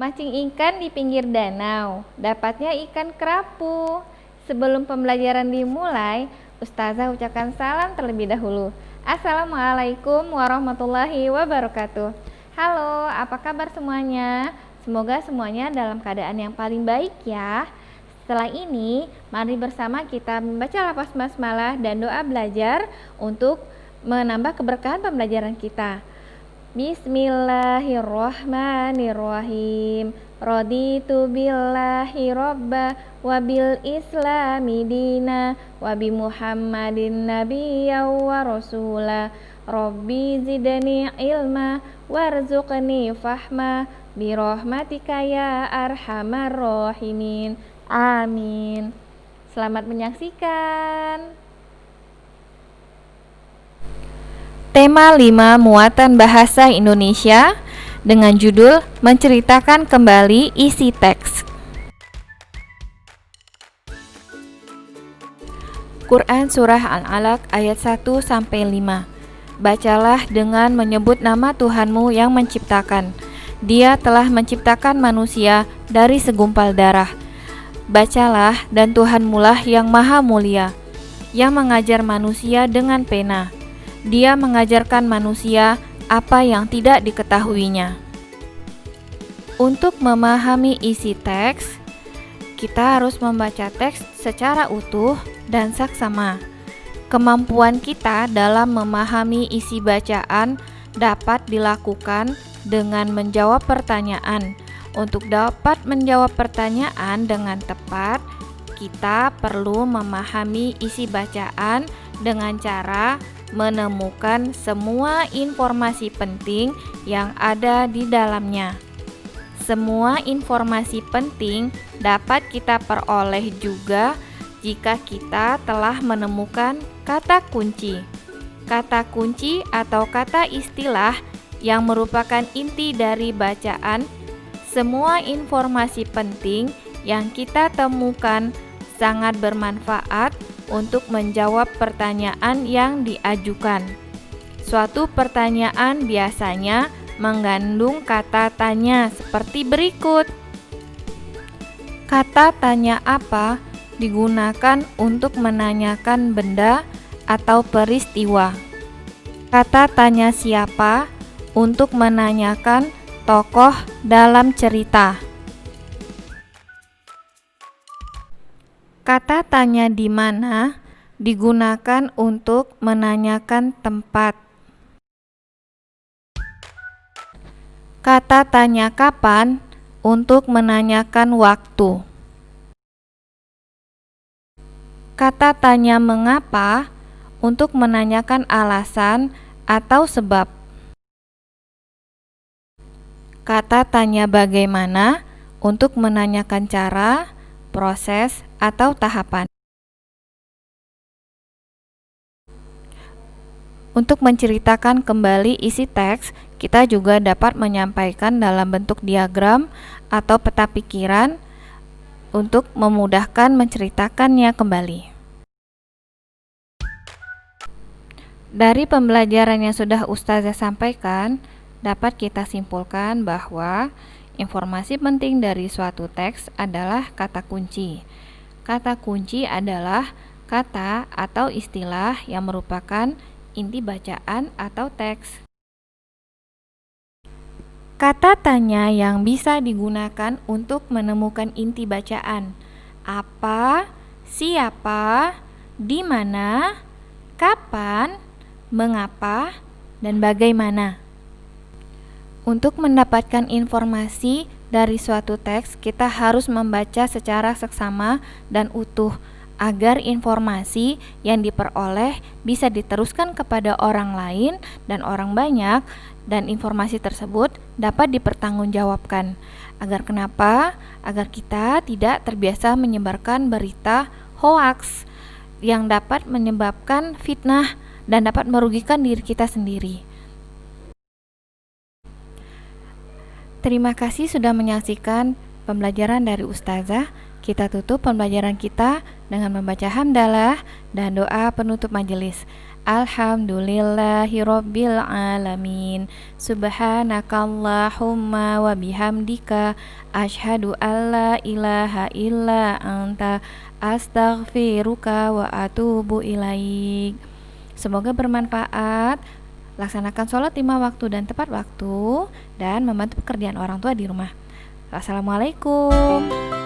Mancing ikan di pinggir danau, dapatnya ikan kerapu. Sebelum pembelajaran dimulai, Ustazah ucapkan salam terlebih dahulu. Assalamualaikum warahmatullahi wabarakatuh. Halo, apa kabar semuanya? Semoga semuanya dalam keadaan yang paling baik ya. Setelah ini, mari bersama kita membaca lafaz basmalah dan doa belajar untuk menambah keberkahan pembelajaran kita. Bismillahirrahmanirrahim. Raditu billahi robba wa bil islami dina wa bi muhammadin nabiyya wa rasula. Rabbi zidni ilma warzuqni fahma bi rahmatika ya arhamar rahimin. Amin. Selamat menyaksikan. Tema 5 muatan bahasa Indonesia dengan judul menceritakan kembali isi teks. Quran Surah Al-Alaq ayat 1-5. Bacalah dengan menyebut nama Tuhanmu yang menciptakan. Dia telah menciptakan manusia dari segumpal darah. Bacalah, dan Tuhanmulah yang maha mulia, yang mengajar manusia dengan pena. Dia mengajarkan manusia apa yang tidak diketahuinya. Untuk memahami isi teks, kita harus membaca teks secara utuh dan saksama. Kemampuan kita dalam memahami isi bacaan dapat dilakukan dengan menjawab pertanyaan. Untuk dapat menjawab pertanyaan dengan tepat, kita perlu memahami isi bacaan dengan cara menemukan semua informasi penting yang ada di dalamnya. Semua informasi penting dapat kita peroleh juga jika kita telah menemukan kata kunci. Kata kunci atau kata istilah yang merupakan inti dari bacaan. Semua informasi penting yang kita temukan sangat bermanfaat untuk menjawab pertanyaan yang diajukan. Suatu pertanyaan biasanya mengandung kata tanya seperti berikut. Kata tanya apa digunakan untuk menanyakan benda atau peristiwa. Kata tanya siapa untuk menanyakan tokoh dalam cerita. Kata tanya di mana digunakan untuk menanyakan tempat. Kata tanya kapan untuk menanyakan waktu. Kata tanya mengapa untuk menanyakan alasan atau sebab. Kata tanya bagaimana untuk menanyakan cara, proses, atau tahapan. Untuk menceritakan kembali isi teks, kita juga dapat menyampaikan dalam bentuk diagram atau peta pikiran untuk memudahkan menceritakannya kembali. Dari pembelajaran yang sudah Ustazah sampaikan, dapat kita simpulkan bahwa informasi penting dari suatu teks adalah kata kunci. Kata kunci adalah kata atau istilah yang merupakan inti bacaan atau teks. Kata tanya yang bisa digunakan untuk menemukan inti bacaan. Apa, siapa, di mana, kapan, mengapa, dan bagaimana. Untuk mendapatkan informasi dari suatu teks, kita harus membaca secara seksama dan utuh agar informasi yang diperoleh bisa diteruskan kepada orang lain dan orang banyak, dan informasi tersebut dapat dipertanggungjawabkan. Agar kenapa? Agar kita tidak terbiasa menyebarkan berita hoaks yang dapat menyebabkan fitnah dan dapat merugikan diri kita sendiri. Terima kasih sudah menyaksikan pembelajaran dari Ustazah. Kita tutup pembelajaran kita dengan membaca hamdalah dan doa penutup majelis. Alhamdulillahirabbil alamin. Subhanakallahumma wa bihamdika asyhadu alla ilaha illa anta astaghfiruka wa atubu ilaik. Semoga bermanfaat. Laksanakan sholat 5 waktu dan tepat waktu dan membantu pekerjaan orang tua di rumah. Assalamualaikum.